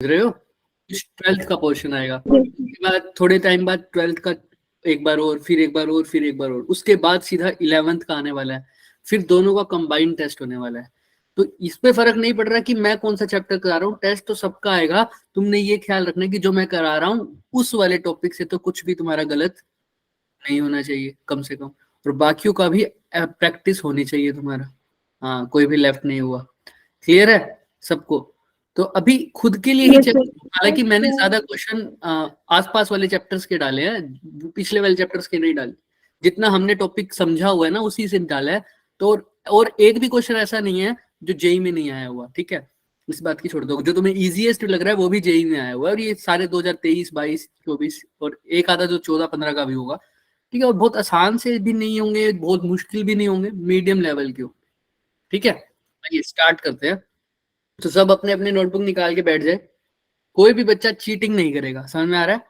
रहे हो? 12th का पोर्शन आएगा, उसके बाद थोड़े टाइम बाद 12th का एक बार और, फिर एक बार और, फिर एक बार और, उसके बाद सीधा 11th का आने वाला है, फिर दोनों का कंबाइंड टेस्ट होने वाला है। तो इस पे फर्क नहीं पड़ रहा कि मैं कौन सा चैप्टर करा रहा हूँ, टेस्ट तो सबका आएगा। तुमने ये ख्याल रखना कि जो मैं करा रहा हूँ उस वाले टॉपिक से तो कुछ भी तुम्हारा गलत नहीं होना चाहिए कम से कम, और बाकियों का भी प्रैक्टिस होनी चाहिए तुम्हारा। हाँ, कोई भी लेफ्ट नहीं हुआ। क्लियर है सबको? तो अभी खुद के लिए ही Yes, चेक, sir. हालांकि मैंने ज्यादा क्वेश्चन आसपास वाले चैप्टर्स के डाले हैं, पिछले वाले चैप्टर्स के नहीं डाले। जितना हमने टॉपिक समझा हुआ है ना उसी से डाला है। तो और एक भी क्वेश्चन ऐसा नहीं है जो जेई में नहीं आया हुआ, ठीक है? इस बात की छोड़ दो, जो तुम्हें इजीएस्ट लग रहा है वो भी जेई में आया हुआ है, और ये सारे 2023, 22, 24 और एक आधा जो 14-15 का भी होगा, ठीक है? और बहुत आसान से भी नहीं होंगे, बहुत मुश्किल भी नहीं होंगे, मीडियम लेवल के हो, ठीक है? आइए स्टार्ट करते हैं। तो सब अपने अपने नोटबुक निकाल के बैठ जाए। कोई भी बच्चा चीटिंग नहीं करेगा, समझ में आ रहा है?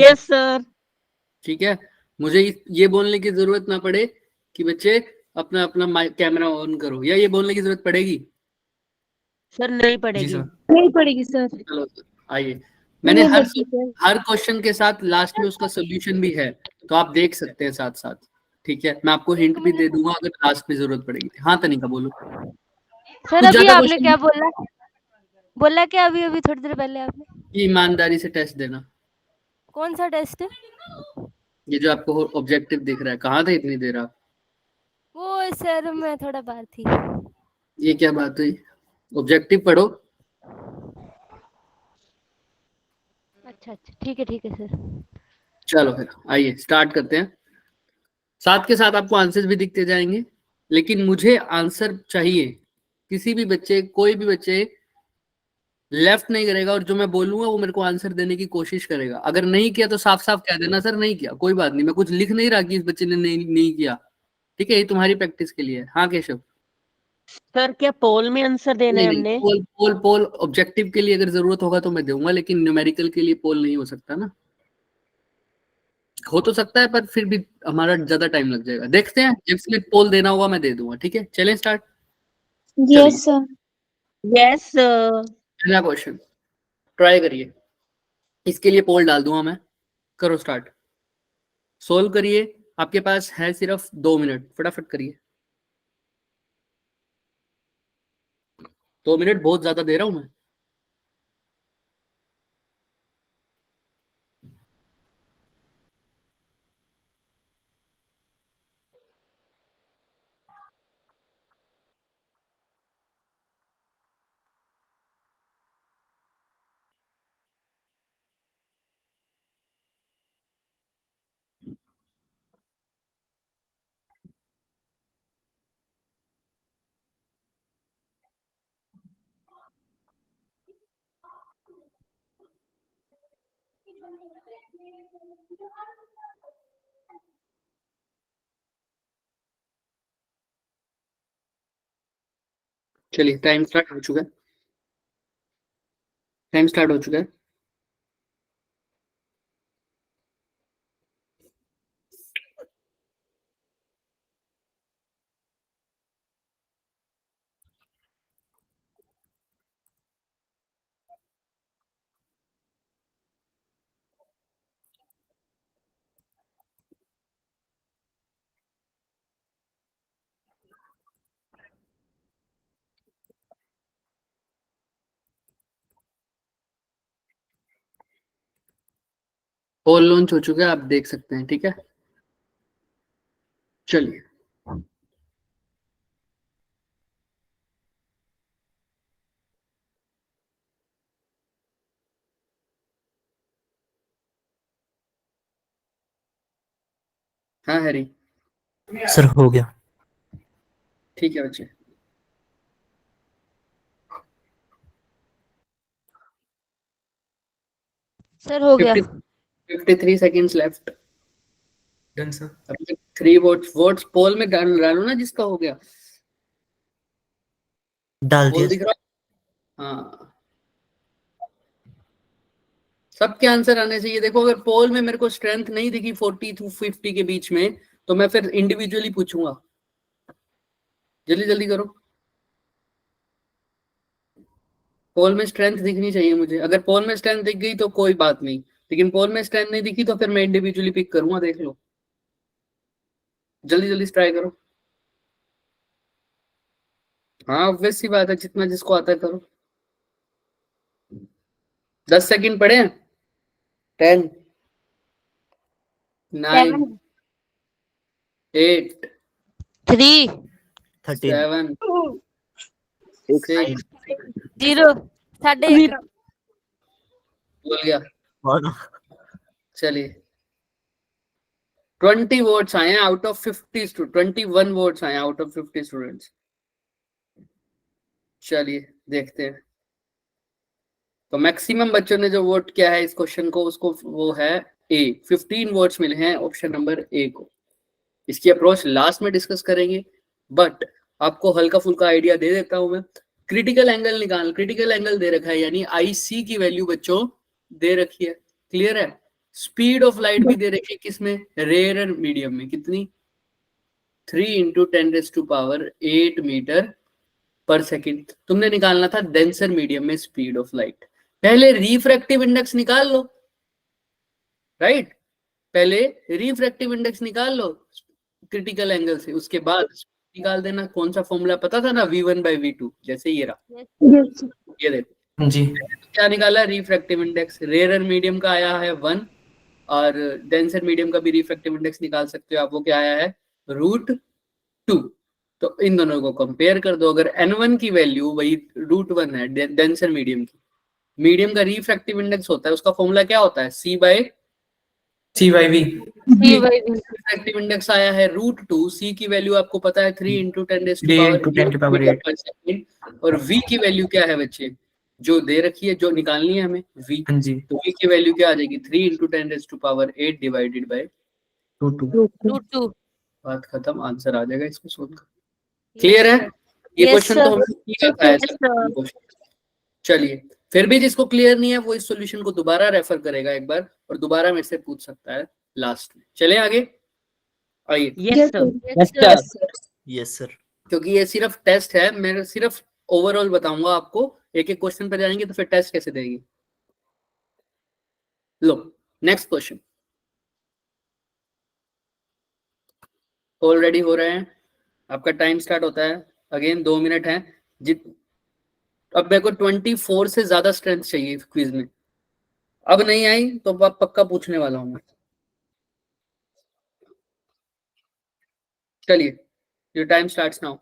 Yes sir. ठीक है, मुझे ये बोलने की जरूरत ना पड़े कि बच्चे अपना अपना कैमरा ऑन करो, या ये बोलने की जरूरत पड़ेगी? सर नहीं जी पड़ेगी। सर। नहीं पड़ेगी सर। चलो सर, आइए। मैंने नहीं हर लगती सर। हर क्वेश्चन के साथ लास्ट में उसका सोल्यूशन भी है, तो आप देख सकते हैं साथ साथ, ठीक है? मैं आपको हिंट भी दे दूंगा अगर लास्ट में जरूरत पड़ेगी। हाँ तनिका बोलो। सर कुछ अभी ज्यादा आपने क्वेश्चन क्या बोला? बोला क्या अभी अभी थोड़ी देर पहले आपने? ईमानदारी से टेस्ट देना। कौन सा टेस्ट है? ये जो आपको ऑब्जेक्टिव दिख रहा है, कहाँ थे इतनी देर आप? वो सर मैं थोड़ा बाहर थी। ये क्या बात हुई? ऑब्जेक्टिव पढ़ो। अच्छा ठीक है सर। चलो फिर आइए स्टार्ट करते हैं। साथ के साथ आपको आंसर्स भी दिखते जाएंगे, लेकिन मुझे आंसर चाहिए। किसी भी बच्चे, कोई भी बच्चे लेफ्ट नहीं करेगा, और जो मैं बोलूंगा वो मेरे को आंसर देने की कोशिश करेगा। अगर नहीं किया तो साफ साफ कह देना सर नहीं किया, कोई बात नहीं, मैं कुछ लिख नहीं रहा कि इस बच्चे ने नहीं किया, ठीक है? ये तुम्हारी प्रैक्टिस के लिए है। हाँ केशव? सर क्या पोल में आंसर देना नहीं है नहीं, हमने? पोल पोल पोल ऑब्जेक्टिव के लिए अगर जरूरत होगा तो मैं दूंगा, लेकिन न्यूमेरिकल के लिए पोल नहीं हो सकता ना। हो तो सकता है पर फिर भी हमारा ज्यादा टाइम लग जाएगा। देखते हैं, जिसमें पोल देना होगा मैं दे दूंगा, ठीक है? चलें start. Yes, sir. Yes sir. पहला क्वेश्चन ट्राई करिए, इसके लिए पोल डाल दूंगा मैं। करो स्टार्ट, सोल्व करिए। आपके पास है सिर्फ 2 मिनट, फटाफट करिए। 2 मिनट बहुत ज्यादा दे रहा हूं मैं। चलिए टाइम स्टार्ट हो चुका है, टाइम स्टार्ट हो चुका है। पोल लॉन्च हो चुका है, आप देख सकते हैं, ठीक है? चलिए हाँ हैरी? सर हो गया। ठीक है बच्चे। सर हो गया। 53 सेकेंड्स लेफ्ट। Done sir. अभी 3 वोट्स, वोट्स पोल में डालो ना जिसका हो गया। डाल पोल दिया दिख सर। रहा? हाँ, सबके आंसर आने चाहिए। देखो अगर पोल में मेरे को स्ट्रेंथ नहीं दिखी 40 to 50 के बीच में, तो मैं फिर इंडिविजुअली पूछूंगा। जल्दी जल्दी करो। पोल में स्ट्रेंथ दिखनी चाहिए मुझे। अगर पोल में स्ट्रेंथ दिख गई तो कोई बात नहीं, लेकिन पोल में स्ट्रेंथ नहीं दिखी तो फिर मैं इंडिविजुअली पिक करूंगा। देख लो, जल्दी जल्दी ट्राई करो। हाँ ऑब्वियस सी बात है, जितना जिसको आता है करो। 10 सेकंड पड़े हैं। 10 9 8 3 13 7 6 0 साढ़े एक। बोल गया। 1 चलिए 20 वोट्स आए हैं आउट ऑफ 50 21 वोट्स आए आउट ऑफ 50 स्टूडेंट्स। चलिए देखते हैं। तो मैक्सिमम बच्चों ने जो वोट किया है इस क्वेश्चन को, उसको वो है ए। 15 वोट्स मिले हैं ऑप्शन नंबर ए को। इसकी अप्रोच लास्ट में डिस्कस करेंगे, बट आपको हल्का फुल्का आइडिया दे देता हूं मैं। क्रिटिकल एंगल निकाल, क्रिटिकल एंगल दे रखा है, यानी आईसी की वैल्यू बच्चों दे रखी है। क्लियर है? स्पीड ऑफ लाइट भी दे रखी है, किसमें? रेयर मीडियम में। कितनी? 3 × 10⁸ मीटर पर सेकेंड। तुमने निकालना था डेंसर मीडियम में स्पीड ऑफ लाइट। पहले रिफ्रैक्टिव इंडेक्स निकाल लो, राइट? पहले रिफ्रैक्टिव इंडेक्स निकाल लो क्रिटिकल एंगल से, उसके बाद निकाल देना। कौन सा फॉर्मूला पता था ना? v1/v2। जैसे ये रहा, Yes, sir. ये देखो। जी तो क्या निकाला? Refractive index. रेयर मीडियम का आया है 1, और डेंसर मीडियम का भी रिफ्रैक्टिव इंडेक्स निकाल सकते हो आप। वो क्या आया है? √2। तो इन दोनों को कंपेयर कर दो। अगर n1 की वैल्यू वही √1 है डेंसर मीडियम की, मीडियम का रिफ्रैक्टिव इंडेक्स होता है, उसका फॉर्मूला क्या होता है? c/v। CYV रिफ्रैक्टिव इंडेक्स आया है √2, c की वैल्यू आपको पता है 3 × 10⁸ पर सेकेंड, और v की वैल्यू क्या है बच्चे? जो दे रखी है, जो निकालनी है हमें, v। हाँ जी तो v की वैल्यू क्या आ जाएगी? 3 × 10⁸ डिवाइडेड बाय 2 2 बात खत्म। आंसर आ जाएगा इसको सोल्व कर। क्लियर है? ये Yes, क्वेश्चन तो sir. हमने किया था Yes, ऐसा sir. क्वेश्चन। चलिए, फिर भी जिसको क्लियर नहीं है वो इस सॉल्यूशन को दोबारा रेफर करेगा एक बार, और दोबारा मेरे से पूछ सकता है लास्ट में। चले आगे, आइए। Yes, sir. Yes, sir. Yes sir क्योंकि ये सिर्फ टेस्ट है, मैं सिर्फ ओवरऑल बताऊंगा आपको। एक एक क्वेश्चन पर जाएंगे तो फिर टेस्ट कैसे देंगे? लो नेक्स्ट क्वेश्चन ऑलरेडी हो रहे हैं। आपका टाइम स्टार्ट होता है अगेन, 2 मिनट है। अब मेरे को 24 से ज्यादा स्ट्रेंथ चाहिए क्विज में। अब नहीं आई तो अब पक्का पूछने वाला हूं मैं। चलिए, your time starts now.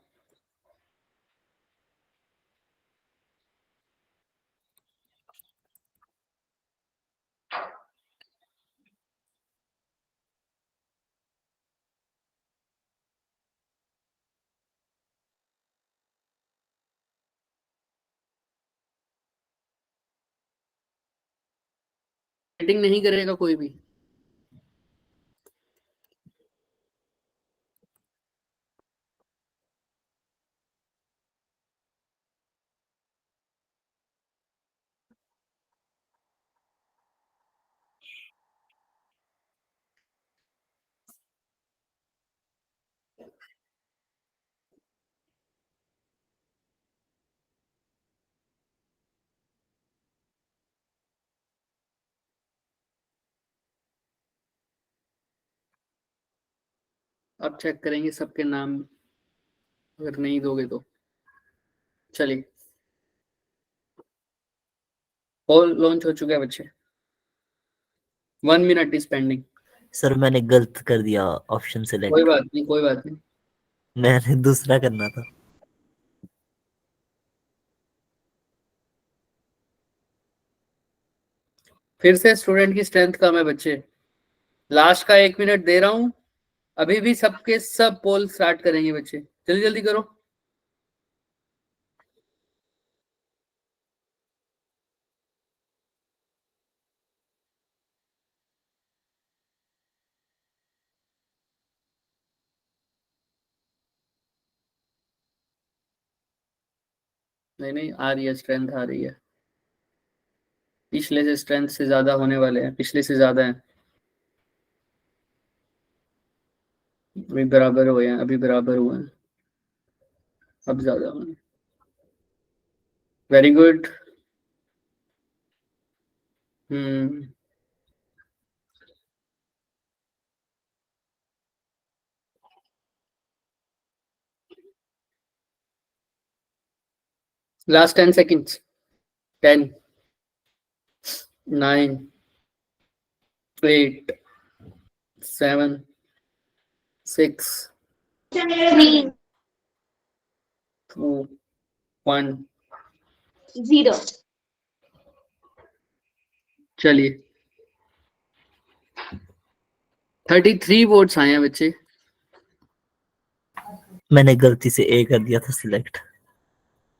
Rating नहीं करेगा कोई भी। अब चेक करेंगे सबके नाम, अगर नहीं दोगे तो। चलिए, पोल लॉन्च हो चुका है बच्चे। 1 मिनट इज पेंडिंग। सर मैंने गलत कर दिया ऑप्शन कोई सेलेक्ट बात नहीं, कोई बात नहीं। मैंने दूसरा करना था फिर से स्टूडेंट की स्ट्रेंथ कम है बच्चे। लास्ट का 1 मिनट दे रहा हूं। अभी भी सबके सब पोल स्टार्ट करेंगे बच्चे, जल्दी जल्दी करो। नहीं नहीं, आ रही है स्ट्रेंथ, आ रही है। पिछले से स्ट्रेंथ से ज्यादा होने वाले हैं, पिछले से ज्यादा है। अभी बराबर हुए हैं, अभी बराबर हुए हैं, अब ज्यादा होंगे। Very good. Hmm, last 10 seconds. 10, 9, 8, 7, 6, 3, 2, 1. 0. चलिए 33 वोट्स आए हैं बच्चे. मैंने गलती से ए कर दिया था सिलेक्ट।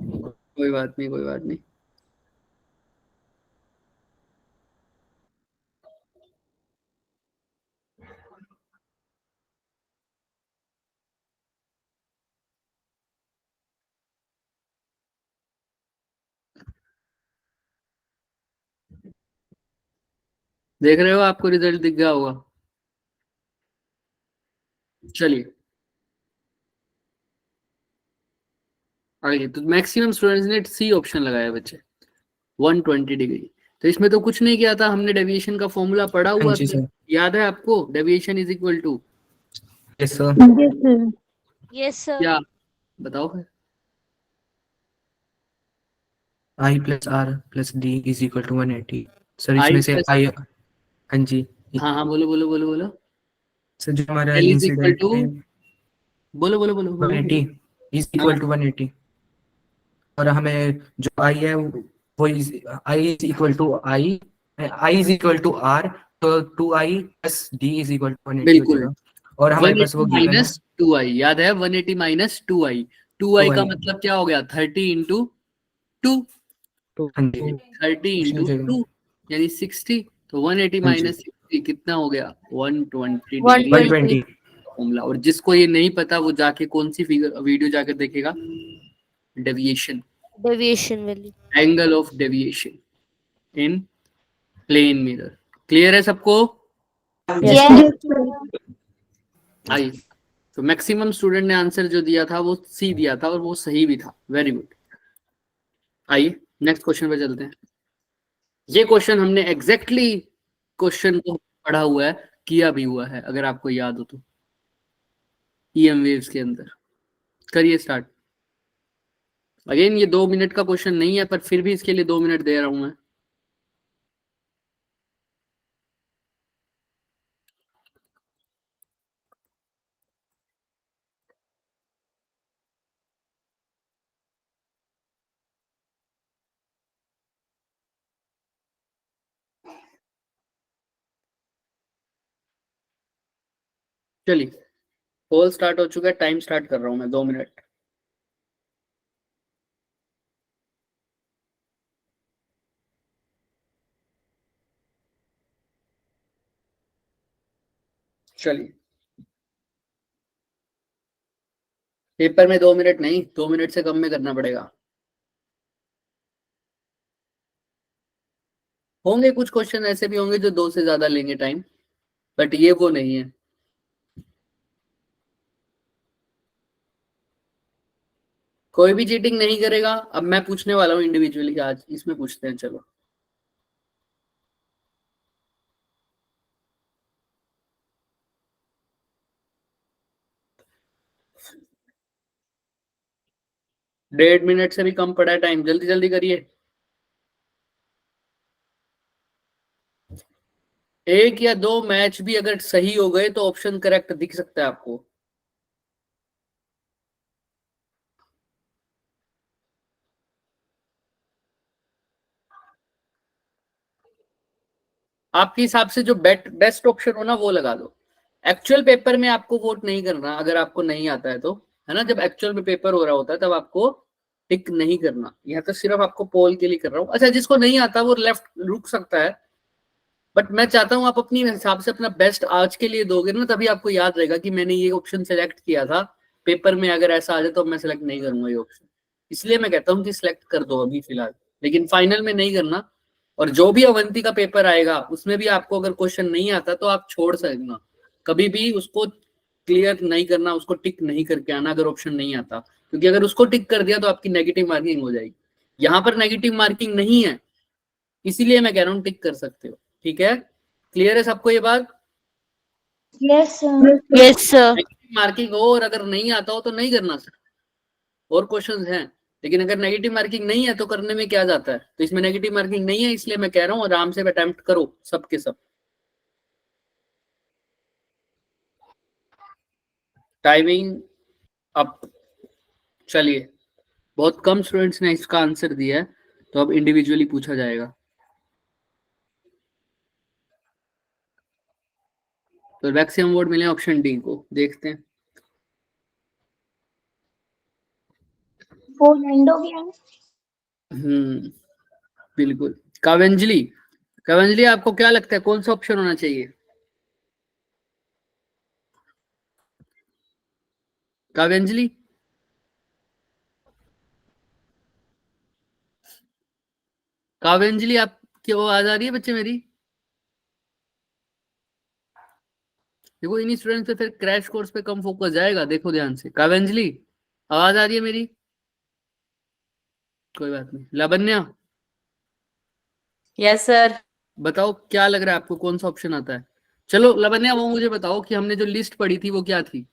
कोई बात नहीं, कोई बात नहीं. देख रहे हो, आपको रिजल्ट दिख गया होगा. चलिए आगे. तो मैक्सिमम स्टूडेंट्स ने सी ऑप्शन लगाया बच्चे, 120 डिग्री. तो इसमें तो कुछ नहीं किया था हमने, डेविएशन का फॉर्मूला पढ़ा हुआ जी था. सर। याद है आपको? Deviation is equal to yes sir. Yes, sir. Yes sir. क्या? बताओ फिर. I plus R plus D is equal to 180। Sir I इसमें से plus- आई, हाँ जी हाँ हाँ, बोलो बोलो बोलो बोलो. सर, जो हमारा L is equal incident to, बोलो बोलो बोलो बोलो. 180 इज इक्वल टू 180, और हमें जो आई है वो I is equal to I is equal to R, तो 2i plus D is equal to 180 हो बिल्कुल. जाएगा। और हमारे पास वो 180 गिवन है माइनस 2i, याद है? 180 माइनस 2i. 2i का 2i। मतलब क्या हो गया? 30 इंटू 2. तो हाँ जी 30 इंटू 2 यानी 60. तो 180 हाँ जी। माइनस 60 कितना हो गया? 120 120। डिग्री 120। फॉर्मूला. और जिसको ये नहीं पता वो जाके कौन सी फिगर वीडियो जाके देखेगा? डेविएशन, डेविएशन वाली। Angle of deviation in plane mirror. Clear है सबको? Yes, sir. आइए. तो मैक्सिमम स्टूडेंट ने आंसर जो दिया था वो सी दिया था, और वो सही भी था. Very good. आइए नेक्स्ट क्वेश्चन पे चलते हैं. ये क्वेश्चन हमने एग्जैक्टली क्वेश्चन को पढ़ा हुआ है, किया भी हुआ है, अगर आपको याद हो तो, ईएम वेव्स के अंदर. करिए स्टार्ट. अगेन ये 2 मिनट का क्वेश्चन नहीं है, पर फिर भी इसके लिए 2 मिनट दे रहा हूं मैं. चलिए पोल स्टार्ट हो चुका है. टाइम स्टार्ट कर रहा हूं मैं. 2 मिनट. चलिए पेपर में 2 मिनट नहीं, 2 मिनट से कम में करना पड़ेगा. होंगे कुछ क्वेश्चन ऐसे भी होंगे जो 2 से ज्यादा लेंगे टाइम, बट ये वो नहीं है. कोई भी चीटिंग नहीं करेगा. अब मैं पूछने वाला हूँ इंडिविजुअली. आज इसमें पूछते हैं. चलो डेढ़ मिनट से भी कम पड़ा है टाइम. जल्दी जल्दी करिए. एक या 2 मैच भी अगर सही हो गए तो ऑप्शन करेक्ट दिख सकता है आपको. आपके हिसाब से जो बेस्ट ऑप्शन हो ना वो लगा दो. एक्चुअल पेपर में आपको वोट नहीं करना अगर आपको नहीं आता है तो, है ना? जब एक्चुअल में पेपर हो रहा होता है तब आपको टिक नहीं करना. यहाँ तो सिर्फ आपको पोल के लिए कर रहा हूँ. अच्छा, जिसको नहीं आता वो लेफ्ट रुक सकता है, बट मैं चाहता हूँ आप अपनी हिसाब से अपना बेस्ट आज के लिए दोगे ना, तभी आपको याद रहेगा कि मैंने ये ऑप्शन सेलेक्ट किया था. पेपर में अगर ऐसा आ जाए तो मैं सेलेक्ट नहीं करूंगा ये ऑप्शन. इसलिए मैं कहता हूँ कि सिलेक्ट कर दो अभी फिलहाल, लेकिन फाइनल में नहीं करना. और जो भी अवंती का पेपर आएगा उसमें भी आपको अगर क्वेश्चन नहीं आता तो आप छोड़ सकना. कभी भी उसको क्लियर नहीं करना, उसको टिक नहीं करके आना अगर ऑप्शन नहीं आता, क्योंकि अगर उसको टिक कर दिया तो आपकी नेगेटिव मार्किंग हो जाएगी. यहाँ पर नेगेटिव मार्किंग नहीं है. इसीलिए मैं कह रहा हूँ टिक कर सकते हो, ठीक है? क्लियर है सबको ये बात? Yes, sir. Yes sir. Marking हो और अगर नहीं आता हो तो नहीं करना सर, और क्वेश्चंस हैं, लेकिन अगर नेगेटिव मार्किंग नहीं है तो करने में क्या जाता है? तो इसमें नेगेटिव मार्किंग नहीं है, इसलिए मैं कह रहा हूँ आराम से अटेम्प्ट करो सब के सब। Timing up. चलिए, बहुत कम स्टूडेंट्स ने इसका आंसर दिया है, तो अब इंडिविजुअली पूछा जाएगा। तो मैक्सिमम वोट मिले ऑप्शन डी को, देखते हैं। 4 एंड हो गया। बिल्कुल। काव्यांजलि, काव्यांजलि आपको क्या लगता है कौन सा ऑप्शन होना चाहिए? काव्यांजलि, काव्यांजलि आपकी आवाज आ रही है बच्चे मेरी? देखो इन्हीं स्टूडेंट्स पे फिर क्रैश कोर्स पे कम फोकस जाएगा, देखो ध्यान से। काव्यांजलि आवाज आ रही है मेरी? कोई बात नहीं। Lavanya, yes sir. बताओ क्या लग रहा है आपको कौन सा ऑप्शन आता है? चलो लावण्या, वो मुझे बताओ कि हमने जो लिस्ट पढ़ी थी वो क्या थी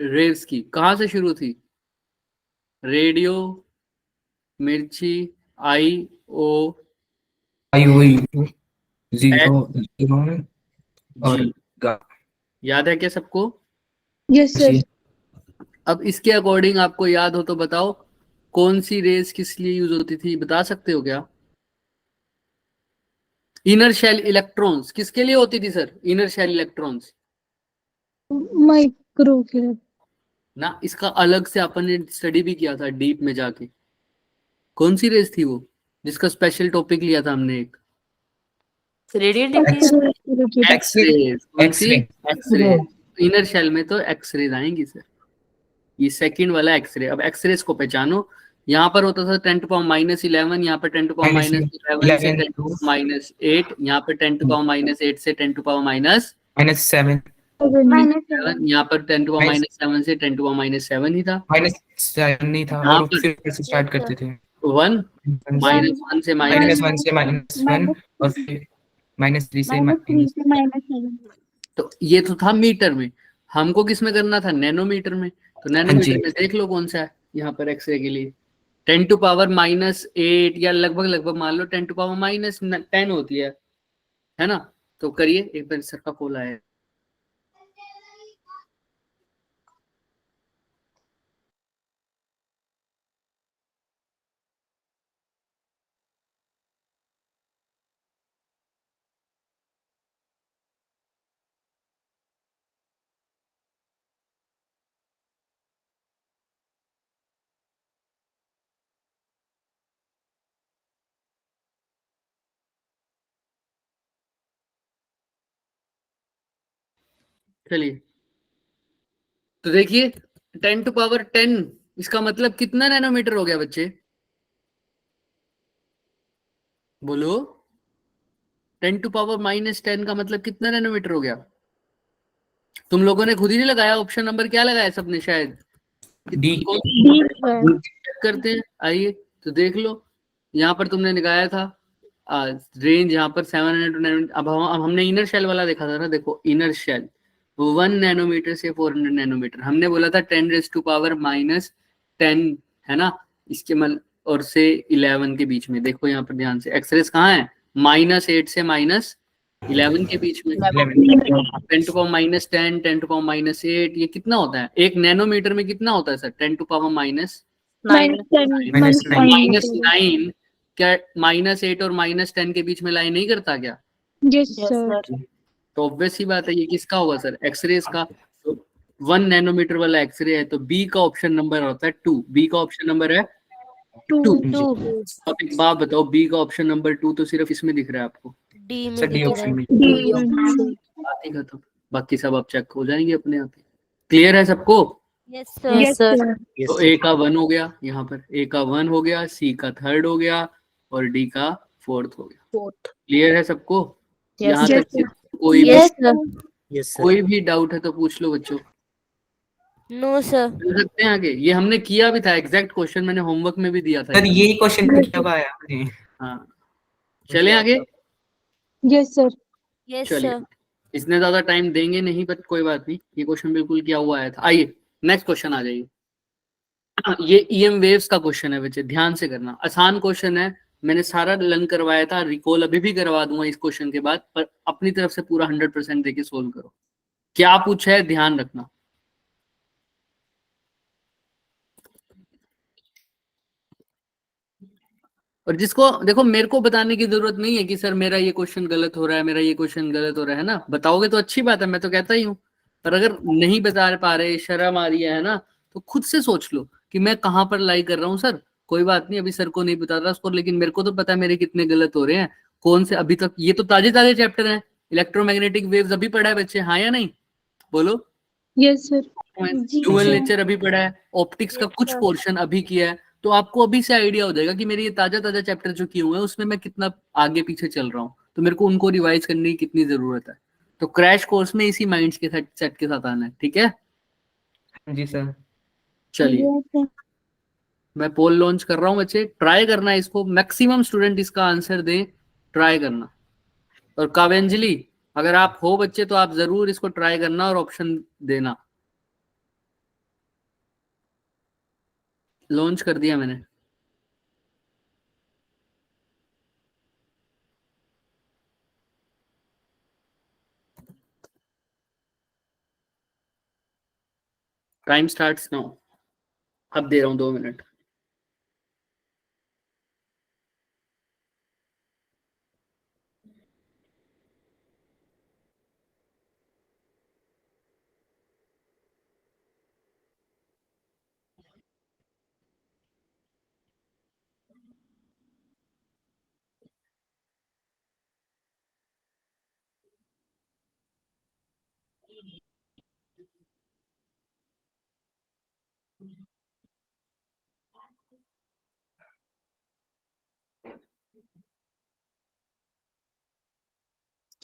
रेव्स की? कहां से शुरू थी? रेडियो, मिर्ची, आई ओ, आई हुई 0 0 और जी। गा। याद है क्या सबको? Yes, sir. अब इसके अकॉर्डिंग आपको याद हो तो बताओ कौन सी रेस किस लिए यूज होती थी, बता सकते हो क्या? इनर शेल इलेक्ट्रॉन्स किसके लिए होती थी sir? Inner shell electrons micro के ना, इसका अलग से अपन ने स्टडी भी किया था डीप में जाके। कौन सी रेस थी वो जिसका स्पेशल टॉपिक लिया था हमने? एक radiative x-ray. X-ray. X-ray inner shell में तो एक्सरेज आएंगी सर, ये सेकंड वाला एक्सरे। अब एक्सरेज को पहचानो। यहाँ पर होता था 10 टू पावर -11, यहाँ पर 10 टू पावर -11 से 10 टू पावर -8, यहाँ पर 10 टू पावर -8 से 10 टू पावर -7 -7, यहाँ पर 10 टू पावर -7 से 10 टू पावर -7 ही था। -7 नहीं था, यहाँ और पर फिर से स्टार्ट करते थे 1 -1 से -1 से -1 और फिर -3 से -7। तो ये तो था मीटर में, हमको किस में करना था? नैनोमीटर में। तो नैनोमीटर में देख लो कौन सा है यहाँ पर एक्सरे के लिए। 10 टू पावर -8 या लगभग लगभग मान लो 10 टू पावर -10 होती है ना? तो करिए, एक बार सर का कॉल आया है। चलिए, तो देखिए 10 टू पावर 10 इसका मतलब कितना नैनोमीटर हो गया बच्चे? बोलो, 10 टू पावर -10 का मतलब कितना नैनोमीटर हो गया? तुम लोगों ने खुद ही नहीं लगाया, ऑप्शन नंबर क्या लगाया सबने शायद? डी। चेक करते हैं, आइए तो देख लो। यहाँ पर तुमने लगाया था रेंज यहाँ पर 700 टू 900। अब हमने इनर शेल वाला देखा था ना, देखो इनर शेल 1 नैनोमीटर से 400 नैनोमीटर। हमने बोला था 10 टू पावर -10 है ना, इसके और से 11 के बीच में। देखो यहाँ पर ध्यान से, एक्सरेस कहाँ है? -8 से -11 के बीच में। 10 टू पावर -10, 10 टू पावर -8, ये कितना होता है? 1 नैनोमीटर में कितना होता है सर? 10 to power -9। क्या -8 और -10 के बीच में लाई नहीं करता क्या? Yes, sir. तो ऑब्वियस ही बात है, ये किसका होगा सर? एक्सरेज का। तो 1 नैनोमीटर वाला एक्सरे है, तो बी का ऑप्शन नंबर होता है 2। बी का ऑप्शन नंबर है 2। अब एक बात बताओ, बी का ऑप्शन नंबर 2 तो सिर्फ इसमें दिख रहा है आपको? डी में सर डी दिख रहा ऑप्शन है। में। बात ही खत्म, बाकी सब आप चेक हो जाएंगे अपने आप ही। क्लियर है सबको? Yes sir. Yes sir. तो ए का 1 हो गया, यहाँ पर ए का 1 हो गया, सी का 3rd हो गया और डी का 4th हो गया। क्लियर है सबको? यहाँ Yes, तक कोई यस सर। Yes sir. कोई भी डाउट है तो पूछ लो बच्चों, नो सर। पूछ सकते हैं आगे। ये हमने किया भी था, एग्जैक्ट क्वेश्चन मैंने होमवर्क में भी दिया था। सर यही क्वेश्चन कब आया? हाँ, चले आगे। Yes, sir. यस चलिए, सर। इसने ज्यादा टाइम देंगे नहीं, बट कोई बात नहीं, ये क्वेश्चन बिल्कुल किया हुआ आया था। आइए नेक्स्ट क्वेश्चन आ जाइए। ये ईएम वेव्स का क्वेश्चन है बच्चे, ध्यान से करना, आसान क्वेश्चन है। मैंने सारा लर्न करवाया था, रिकॉल अभी भी करवा दूंगा इस क्वेश्चन के बाद, पर अपनी तरफ से पूरा 100% देके सोल्व करो। क्या पूछा है ध्यान रखना। और जिसको देखो, मेरे को बताने की जरूरत नहीं है कि सर मेरा ये क्वेश्चन गलत हो रहा है, मेरा ये क्वेश्चन गलत हो रहा है ना, बताओगे तो अच्छी बात है, मैं तो कहता ही हूँ। पर अगर नहीं बता पा रहे, शर्म आ रही है ना, तो खुद से सोच लो कि मैं कहाँ पर लाई कर रहा हूँ। सर कोई बात नहीं, अभी सर को नहीं बता रहा स्कोर, लेकिन मेरे को तो पता है मेरे कितने गलत हो रहे हैं, कौन से अभी तक। ये तो ताजे ताजे चैप्टर हैं, इलेक्ट्रोमैग्नेटिक वेव्स अभी पढ़ा है बच्चे, हाँ या नहीं, बोलो। Yes, sir. जी ड्यूअल sir. नेचर अभी पढ़ा है, ऑप्टिक्स का Yes, कुछ sir. पोर्शन अभी किया है। तो आपको अभी से आइडिया हो जाएगा कि मेरे ये ताजा ताजा चैप्टर जो किए हुए हैं उसमें मैं कितना आगे पीछे चल रहा हूँ, तो मेरे को उनको रिवाइज करने की कितनी जरूरत है। तो क्रैश कोर्स में इसी माइंड के सेट के साथ आना है, ठीक है। जी सर। चलिए, Yes, sir. मैं पोल लॉन्च कर रहा हूँ बच्चे, ट्राई करना है इसको, मैक्सिमम स्टूडेंट इसका आंसर दे, ट्राई करना। और काव्यांजलि, अगर आप हो बच्चे तो आप जरूर इसको ट्राई करना और ऑप्शन देना। लॉन्च कर दिया मैंने। Time starts now. अब दे रहा हूँ 2 मिनट।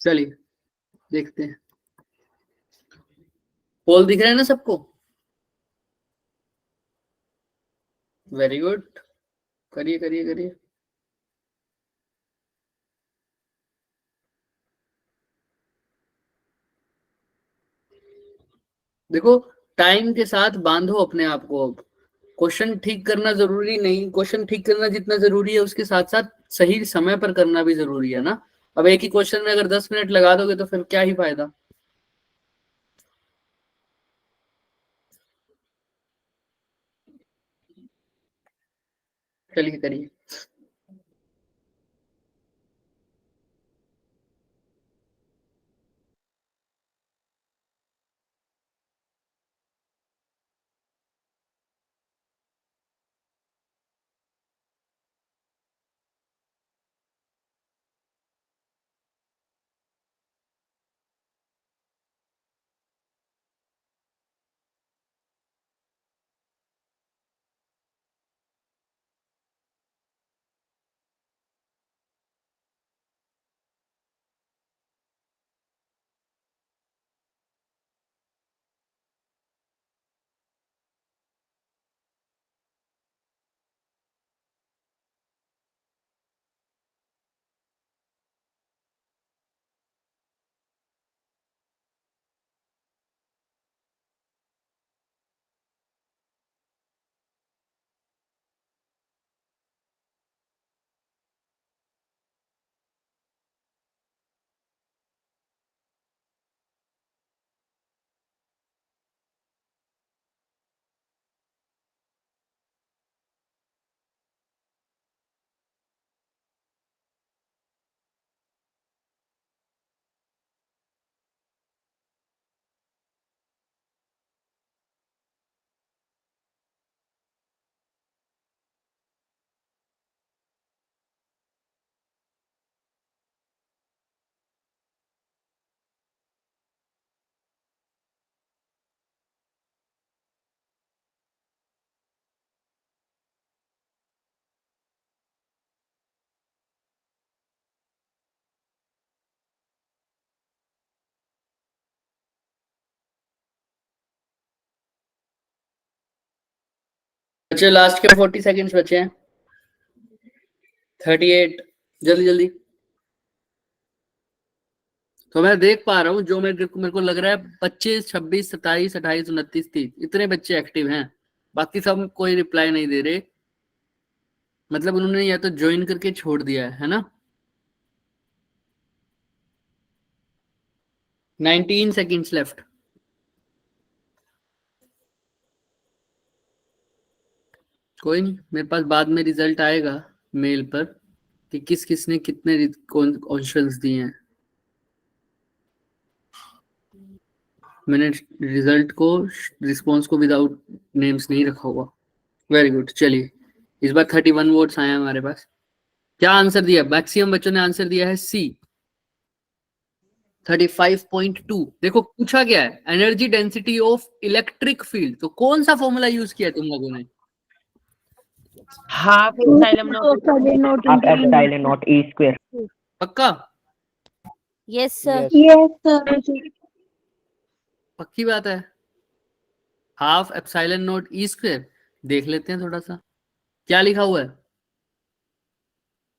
चलिए देखते हैं, पोल दिख रहा है ना सबको। वेरी गुड, करिए करिए करिए। देखो, टाइम के साथ बांधो अपने आप को। अब क्वेश्चन ठीक करना जरूरी नहीं, क्वेश्चन ठीक करना जितना जरूरी है उसके साथ साथ सही समय पर करना भी जरूरी है ना। अब एक ही क्वेश्चन में अगर 10 मिनट लगा दोगे तो फिर क्या ही फायदा। चलिए करिए। बच्चे लास्ट के 40 सेकंड्स बचे हैं। 38 जल्दी जल्दी। तो मैं देख पा रहा हूँ जो मेरे को लग रहा है 25 26 27 28 29 30 इतने बच्चे एक्टिव हैं, बाकी सब कोई रिप्लाई नहीं दे रहे, मतलब उन्होंने या तो ज्वाइन करके छोड़ दिया है ना। 19 सेकेंड्स लेफ्ट। कोई नहीं, मेरे पास बाद में रिजल्ट आएगा मेल पर कि किस किसने कितने क्वेश्चंस दिए हैं। मैंने रिजल्ट को, रिस्पॉन्स को विदाउट नेम्स नहीं रखा हुआ। Very good. चलिए इस बार 31 वोट्स आए हैं हमारे पास। क्या आंसर दिया? मैक्सिमम बच्चों ने आंसर दिया है सी 35.2। देखो पूछा गया है energy density of electric field, तो कौन सा फॉर्मूला यूज किया तुम लोगों ने? Half epsilon naught half epsilon naught E square. पक्का? Yes sir. Yes, sir. पक्की बात है। Half epsilon naught E square देख लेते हैं थोड़ा सा क्या लिखा हुआ है।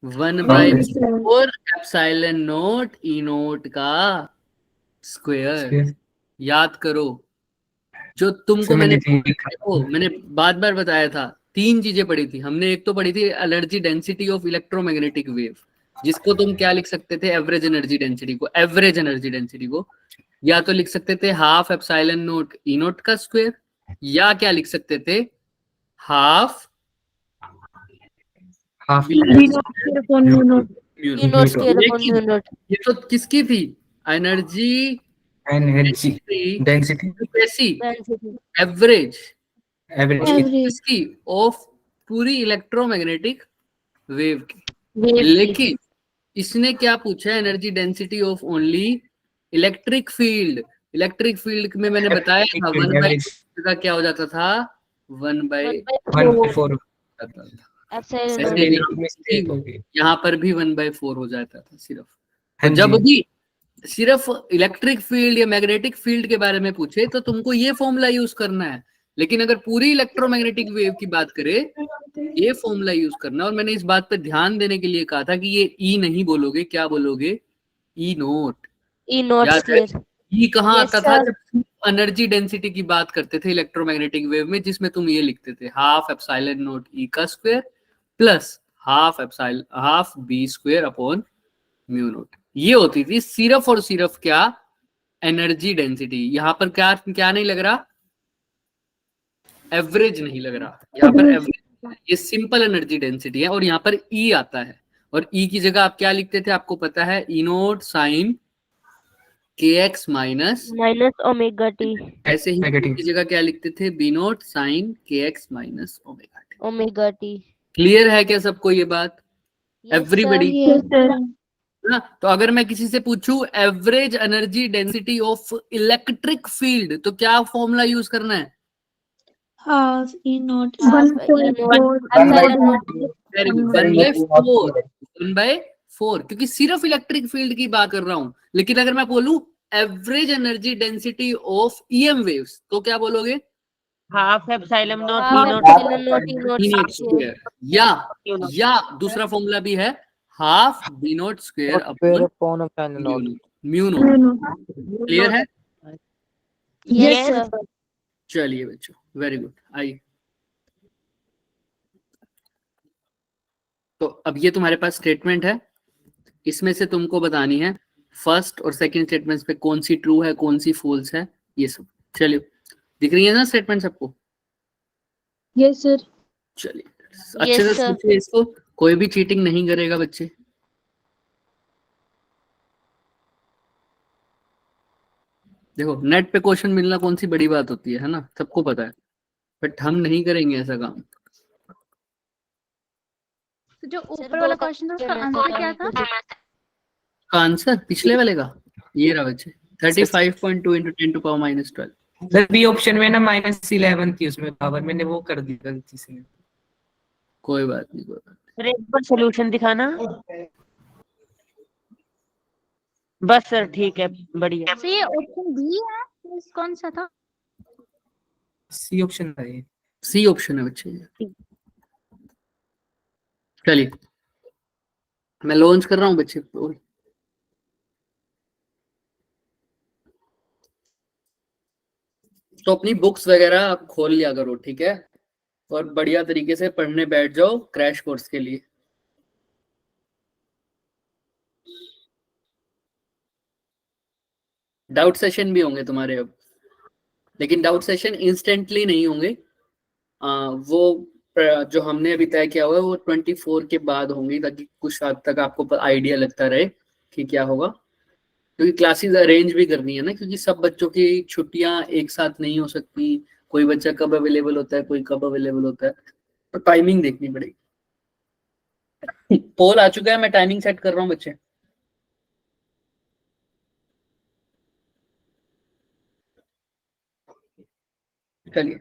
1/4 एप्सिलॉन नॉट ई नॉट का स्क्वायर। याद करो जो तुमको मैंने बार बार बताया था, 3 चीजें पढ़ी थी हमने। एक तो पढ़ी थी energy density of electromagnetic wave, जिसको तुम क्या लिख सकते थे? एवरेज एनर्जी डेंसिटी को। एवरेज एनर्जी डेंसिटी को या तो लिख सकते थे half epsilon naught E not का स्क्वायर, या क्या लिख सकते थे? हाफ ये तो किसकी थी? एनर्जी डेंसिटी कैसी? Average Average. किसकी? ऑफ पूरी इलेक्ट्रोमैग्नेटिक वेव की। लेकिन इसने क्या पूछा है? Energy density of only electric field. Electric field में मैंने बताया था 1/4 का क्या हो जाता था? 1/4 यहाँ पर भी 1/4 हो जाता था सिर्फ। तो जब भी सिर्फ इलेक्ट्रिक फील्ड या मैग्नेटिक फील्ड के बारे में पूछे तो तुमको ये फॉर्मूला यूज करना है, लेकिन अगर पूरी इलेक्ट्रोमैग्नेटिक वेव की बात करें ये फॉर्मूला यूज करना है। और मैंने इस बात पर ध्यान देने के लिए कहा था कि ये ई नहीं बोलोगे, क्या बोलोगे? E naught. E naught square. E कहाँ Yes, आता था? sir. जब एनर्जी डेंसिटी की बात करते थे इलेक्ट्रोमैग्नेटिक वेव में, जिसमें तुम ये लिखते थे हाफ एप्सिलॉन नॉट ई का square plus half B square upon mu naught. ये होती थी सिर्फ और सिर्फ क्या? Energy density. यहाँ पर क्या नहीं लग रहा? एवरेज नहीं लग रहा। यहाँ पर एवरेज, ये सिंपल एनर्जी डेंसिटी है। और यहाँ पर ई आता है, और ई की जगह आप क्या लिखते थे? आपको पता है ई नोट साइन के एक्स माइनस ओमेगा टी। ऐसे ही की जगह क्या लिखते थे? बी नोट साइन के x minus omega T. Clear है क्या सबको ये बात? एवरीबडी? Yes, sir. ना? तो अगर मैं किसी से पूछूं average energy density of electric field, तो क्या फॉर्मूला यूज करना है? Half E naught. Very good. 1/4। 1/4 क्योंकि सिर्फ इलेक्ट्रिक फील्ड की बात कर रहा हूं। लेकिन अगर मैं बोलूं average energy density of EM waves, तो क्या बोलोगे? Half epsilon naught E naught square. या दूसरा फॉर्मूला भी है half B naught square upon mu naught. Clear है? Yes, sir. चलिए बच्चों, वेरी गुड। आइए, तो अब ये तुम्हारे पास स्टेटमेंट है, इसमें से तुमको बतानी है फर्स्ट और सेकंड स्टेटमेंट्स पे कौन सी ट्रू है कौन सी फॉल्स है, ये सब। चलिए, दिख रही है ना स्टेटमेंट सबको? Yes, sir. चलिए अच्छे से sir. सोचिए इसको, कोई भी चीटिंग नहीं करेगा बच्चे। देखो नेट पे क्वेश्चन मिलना कौन सी बड़ी बात होती है ना, सबको पता है, बट हम नहीं करेंगे ऐसा काम। जो ऊपर वाला क्वेश्चन था उसका आंसर क्या था? का आंसर पिछले वाले का ये रहा बच्चे, 35.2 × 10⁻12। सर बी ऑप्शन में ना -11 थी उसमें पावर, मैंने वो कर दी गलती से। कोई बात नहीं, कोई बात सर एक बार सॉल्यूशन दिखाना। बस सर ठीक है, बढ़िया। तो ये ऑप्शन बी है, कौन सा था? सी ऑप्शन था ये। सी ऑप्शन है बच्चे। चलिए मैं लॉन्च कर रहा हूँ बच्चे। तो अपनी बुक्स वगैरह आप खोल लिया करो, ठीक है, और बढ़िया तरीके से पढ़ने बैठ जाओ क्रैश कोर्स के लिए। डाउट सेशन भी होंगे तुम्हारे अब, लेकिन डाउट सेशन इंस्टेंटली नहीं होंगे। वो जो हमने अभी तय किया हुआ है वो 24 के बाद होंगी, ताकि कुछ हद तक आपको आइडिया लगता रहे कि क्या होगा, क्योंकि क्लासेस अरेंज भी करनी है ना, क्योंकि सब बच्चों की छुट्टियां एक साथ नहीं हो सकती। कोई बच्चा कब अवेलेबल होता है, कोई कब अवेलेबल होता है, तो टाइमिंग देखनी पड़ेगी। पोल आ चुका है, मैं टाइमिंग सेट कर रहा हूँ बच्चे। चलिए,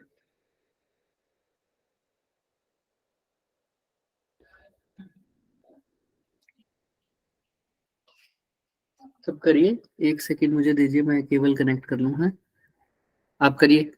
सब करिए। 1 सेकंड मुझे दीजिए, मैं केबल कनेक्ट कर लूँ। है, आप करिए।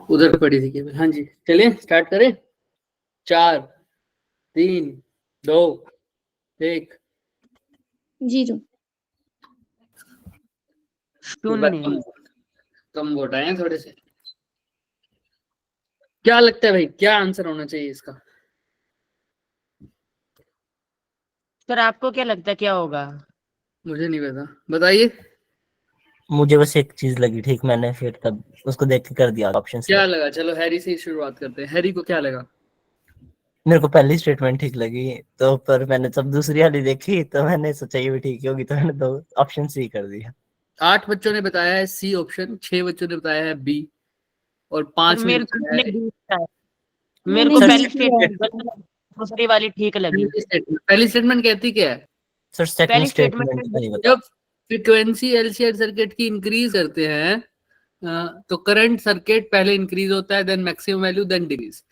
उधर पड़ी थी केबल। हाँ जी, चलिए स्टार्ट करें। 4 3 2 1। 0। शून्य। कम वोट आए हैं थोड़े से। क्या लगता है भाई, क्या आंसर होना चाहिए इसका? सर आपको क्या लगता है क्या होगा? मुझे नहीं पता, बताइए। मुझे बस एक चीज लगी ठीक, मैंने फिर तब उसको देख के कर दिया ऑप्शन से। क्या लगा? चलो हैरी से ही शुरुआत करते हैं। हैरी को क्या लगा? मेरे को पहली स्टेटमेंट ठीक लगी, तो पर मैंने जब दूसरी वाली देखी तो मैंने सोचा ये भी ठीक ही होगी, तो मैंने दो ऑप्शन सी कर दिया। 8 बच्चों ने बताया है सी ऑप्शन, 6 बच्चों ने बताया है बी, और 5 सर ने मेरे को बताया है मेरे को सर, पहली स्टेटमेंट दूसरी वाली ठीक लगी। पहली स्टेटमेंट कहती क्या है? सर सेकंड पहली स्टेटमेंट स्टेटमेंट नहीं बता। जब फ्रीक्वेंसी एलसीआर सर्किट की इंक्रीज करते हैं, तो करंट सर्किट पहले इंक्रीज होता है, then maximum value, then decrease.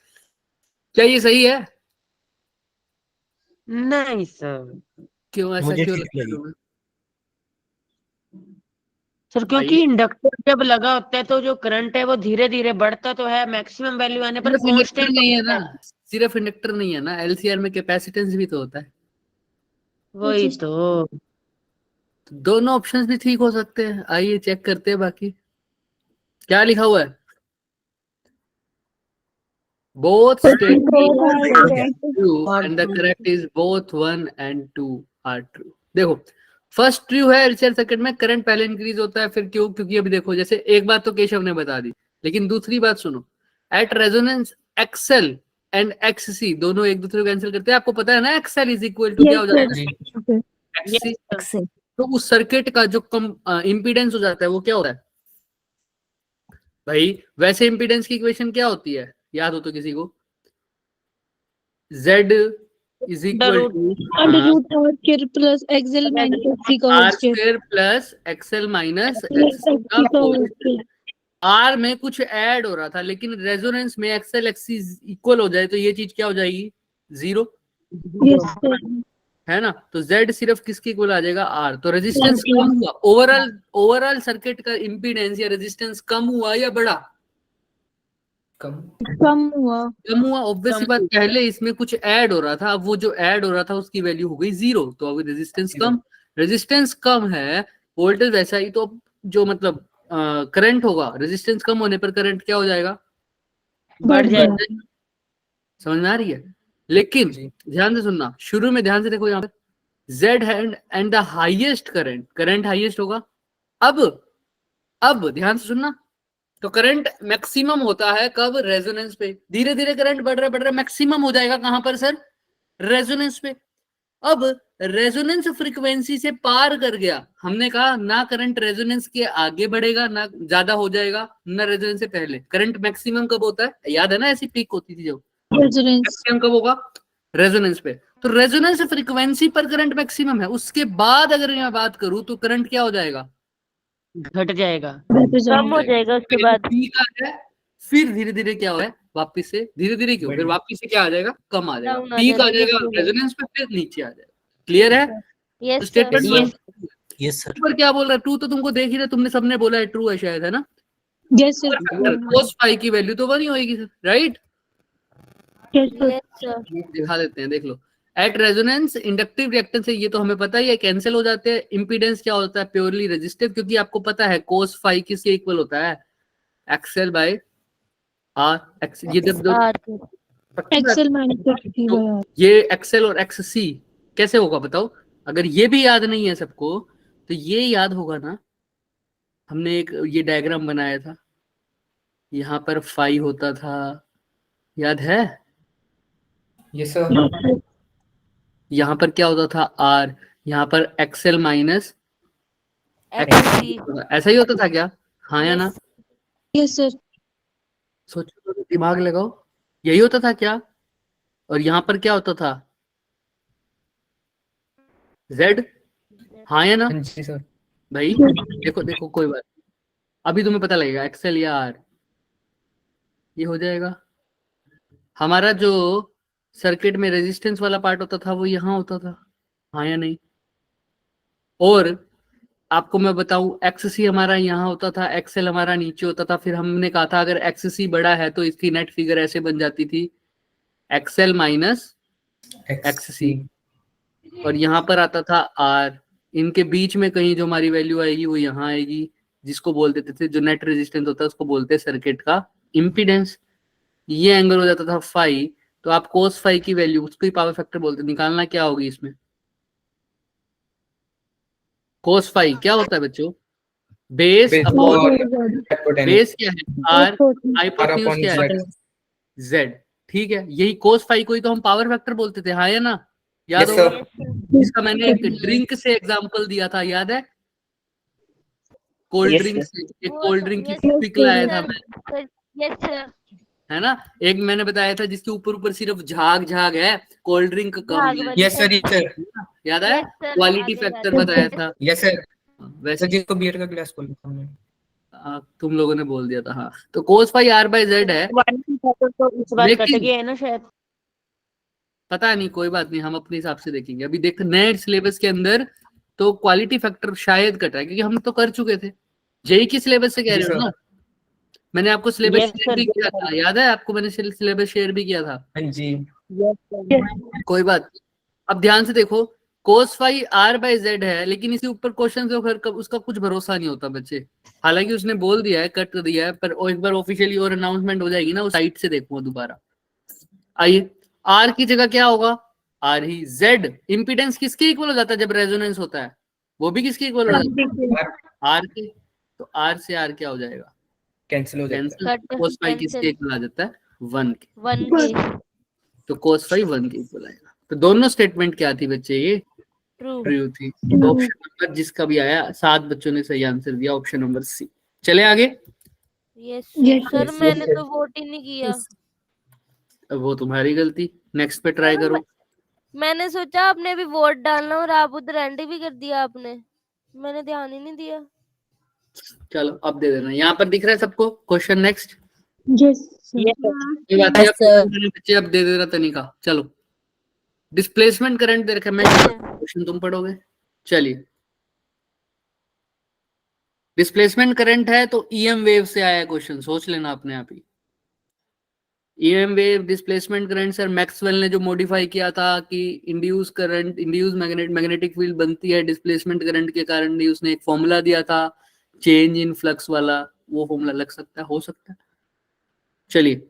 क्या ये सही है? नहीं सर। क्यों, ऐसा मुझे क्यों ठीक लगता है लगी। तुम्हें? सर क्योंकि इंडक्टर जब लगा होता है तो जो करंट है वो धीरे धीरे बढ़ता तो है, मैक्सिमम वैल्यू आने पर सिर्फ इंडक्टर कांस्टेंट नहीं है होता ना, है। सिर्फ इंडक्टर नहीं है ना, एलसीआर में कैपेसिटेंस भी तो होता है। वही तो। तो दोनों ऑप्शंस भी ठीक हो सकते हैं। आइए चेक करते हैं बाकी क्या लिखा हुआ है। Both statements are true and the correct is both 1 and 2 are true. देखो, फर्स्ट ट्रू है, एलसीआर सर्किट में करंट पहले इंक्रीज होता है। फिर क्यों? क्योंकि अभी देखो, जैसे एक बात तो केशव ने बता दी, लेकिन दूसरी बात सुनो। एट रेजोनेंस एक्सएल एंड एक्ससी दोनों एक दूसरे को कैंसिल करते हैं। आपको पता है ना एक्सएल इज इक्वल टू क्या हो जाता है? XC। तो उस सर्किट का जो कम इंपीडेंस हो जाता है वो क्या होता है भाई? वैसे इंपीडेंस की इक्वेशन क्या होती है, याद हो तो किसी को? Z is equal to √R² plus XL minus XC का R whole square. Square plus XL minus XC का होल स्क्वायर। आर में कुछ ऐड हो रहा था, लेकिन रेजोनेंस में एक्सएल एक्सिस इक्वल हो जाए तो ये चीज क्या हो जाएगी, 0, Yes, sir. है ना। तो Z सिर्फ किसके इक्वल आ जाएगा, R। तो रेजिस्टेंस कम हुआ, ओवरऑल सर्किट का इंपीडेंस या रेजिस्टेंस कम हुआ या बढ़ा, कम। कम हुआ। कम हुआ। ऑब्वियस सी कम बात, हुआ। पहले इसमें कुछ ऐड हो रहा था, अब वो जो ऐड हो रहा था उसकी वैल्यू हो गई 0, तो अब रेजिस्टेंस कम है, वोल्टेज वैसा ही, तो अब जो मतलब करंट होगा, रेजिस्टेंस कम होने पर करंट क्या हो जाएगा, बढ़ जाएगा। समझ में आ रही है। लेकिन जी। ध्यान से सुनना, शुरू में ध्यान से देखो, यहाँ पर Z and the highest current highest होगा। अब ध्यान से सुनना, तो करंट मैक्सिमम होता है कब, रेजोनेंस पे। धीरे धीरे करंट बढ़ रहा है, मैक्सिमम हो जाएगा कहां पर सर, रेजोनेंस पे। अब रेजोनेंस फ्रीक्वेंसी से पार कर गया, हमने कहा ना करंट रेजोनेंस के आगे बढ़ेगा, ना ज्यादा हो जाएगा, ना रेजोनेंस से पहले। करंट मैक्सिमम कब होता है, याद है ना, ऐसी पीक होती थी जब, Resonance. मैक्सिमम कब होगा, रेजोनेंस पे। तो रेजोनेंस फ्रीक्वेंसी पर करंट मैक्सिमम है, उसके बाद अगर मैं बात करूं तो करंट क्या हो जाएगा, घट जाएगा। कम हो जाएगा उसके बाद। पीक आ है, फिर धीरे धीरे क्या हो है, वापिस से धीरे धीरे क्यों, फिर वापिस से क्या आ जाएगा, कम आ जाएगा, Down आ पीक आ जाएगा, जाएगा yes, रेजोनेंस पे, फिर नीचे आ जाएगा। क्लियर है। यस तो सर। Statement yes sir. पर क्या बोल रहा है, ट्रू तो तुमको देख ही रहे, तुमने सबने बोला है ट्रू है शायद, है ना। Yes, sir. cos फाई की वैल्यू तो 1 ही होगी sir, right. Yes, sir. Yes sir. दिखा देते हैं, देख लो। एट रेजोनेंस इंडक्टिव रिएक्टेंस है, ये तो हमें पता ही है, कैंसिल हो जाते हैं। इंपीडेंस क्या होता है, प्योरली रेजिस्टिव, क्योंकि आपको पता है cos फाई किसके इक्वल होता है, एक्सएल बाय आर। ये जब R XL minus XC by R. ये एक्सएल और एक्स सी कैसे होगा बताओ। अगर ये भी याद नहीं है सबको, तो ये याद होगा ना, हमने एक ये डायग्राम बनाया था, यहाँ पर फाई होता था, याद है। ये सर। यहाँ पर क्या होता था, आर, यहाँ पर एक्सएल माइनस एक्ससी। ऐसा ही होता था क्या, हाँ या ना, Yes, sir. सोचो, दिमाग लगाओ, यही होता था क्या। और यहाँ पर क्या होता था, Z, हाँ या ना हाँ जी सर। भाई। देखो देखो, कोई बात नहीं, अभी तुम्हें पता लगेगा एक्सएल या आर, ये हो जाएगा। हमारा जो सर्किट में रेजिस्टेंस वाला पार्ट होता था वो यहाँ होता था, हाँ या नहीं। और आपको मैं बताऊं, एक्ससी हमारा यहाँ होता था, एक्सएल हमारा नीचे होता था। फिर हमने कहा था अगर एक्ससी बड़ा है तो इसकी नेट फिगर ऐसे बन जाती थी, एक्सएल माइनस एक्ससी, और यहाँ पर आता था आर। इनके बीच में कहीं जो हमारी वैल्यू आएगी वो यहाँ आएगी, जिसको बोल देते थे, जो नेट रेजिस्टेंस होता है उसको बोलते हैं सर्किट का इम्पीडेंस। ये एंगल हो जाता था फाई, तो आप कोस फाई की वैल्यू, उसको ही पावर फैक्टर बोलते हैं, निकालना क्या होगी इसमें। कोस फाई क्या होता है बच्चों, बेस अपॉन, बेस क्या है आर, हाइपोटेन्यूज क्या है जेड, ठीक है। यही कोस फाई को ही तो हम पावर फैक्टर बोलते थे, हाँ या ना, याद Yes, होगा। sir. इसका मैंने एक ड्रिंक से एग्जांपल दिया था, याद है, कोल्ड Yes, ड्रिंक sir. से, एक कोल्ड ड्रिंक की Yes, पिक लाया था मैं, यस सर। है ना। एक मैंने बताया था जिसके ऊपर ऊपर सिर्फ झाग झाग है, कोल्ड ड्रिंक कम है, यस सर। Yes sir. याद है, क्वालिटी फैक्टर बताया था। Yes sir. वैसे जिसको बियर का गिलास खोल लिया हमने। तुम लोगों ने बोल दिया था, हाँ। तो cos phi R by Z है, तो इस बार कट लेकिन गया है ना शायद। पता नहीं, कोई बात नहीं, हम अपने हिसाब से देखेंगे। अभी देख, नए सिलेबस के अंदर तो क्वालिटी फैक्टर शायद कटा है, क्योंकि हम तो कर चुके थे। जेई की सिलेबस से कह रहे हो ना, मैंने आपको सिलेबस Yes, शेयर sir. भी किया था, याद है आपको, मैंने सिलेबस शेयर भी किया था। हाँ जी। कोई बात नहीं। अब ध्यान से देखो, cos phi R by Z है, लेकिन इसी ऊपर क्वेश्चन से फिर उसका कुछ भरोसा नहीं होता बच्चे। हालांकि उसने बोल दिया है, कट कर दिया है, पर एक बार ऑफिशियली और अनाउंसमेंट हो जाएगी ना, उस साइट से देखूंगा दोबारा। आइए, आर की जगह क्या होगा, आर ही। जेड इंपीडेंस किसके इक्वल हो जाता है जब रेजोनेंस होता है, वो भी किसके इक्वल हो जाता है, आर के। तो आर से आर क्या हो जाएगा, कैंसिल हो जाता है। कैंसिल। कोस फाई किसके इक्वल आ जाता है, 1 के। 1 के। तो कोस फाई 1 के इक्वल आएगा। तो दोनों स्टेटमेंट क्या थी बच्चे, ये ट्रू। ट्रू थी। तो ऑप्शन नंबर जिसका भी आया, 7 बच्चों ने सही आंसर दिया, ऑप्शन नंबर सी। चले आगे। यस Yes, सर, yes, मैंने yes. तो वोट ही नहीं किया। अब वो तुम्हारी गलती, नेक्स्ट पे ट्राई करो। मैंने सोचा आपने भी वोट डालना और आप उधर एंड भी कर दिया आपने, मैंने ध्यान ही नहीं दिया। चलो अब दे देना, यहाँ पर दिख रहा है सबको क्वेश्चन नेक्स्ट। Yes, sir. ये ये बात है, Yes, sir. बच्चे अब दे देना तनिका। चलो डिस्प्लेसमेंट करंट दे रखा है, मैं क्वेश्चन तुम पढ़ोगे। चलिए डिस्प्लेसमेंट करंट है तो ईएम वेव से आया क्वेश्चन, सोच लेना अपने आप ही। EM wave displacement current sir Maxwell ने जो मॉडिफाई किया था कि induce current, induce magnetic field बनती है डिस्प्लेसमेंट करंट के कारण, ही उसने एक फॉर्मूला दिया था चेंज इन फ्लक्स वाला, वो फॉर्मूला लग सकता है, हो सकता है। चलिए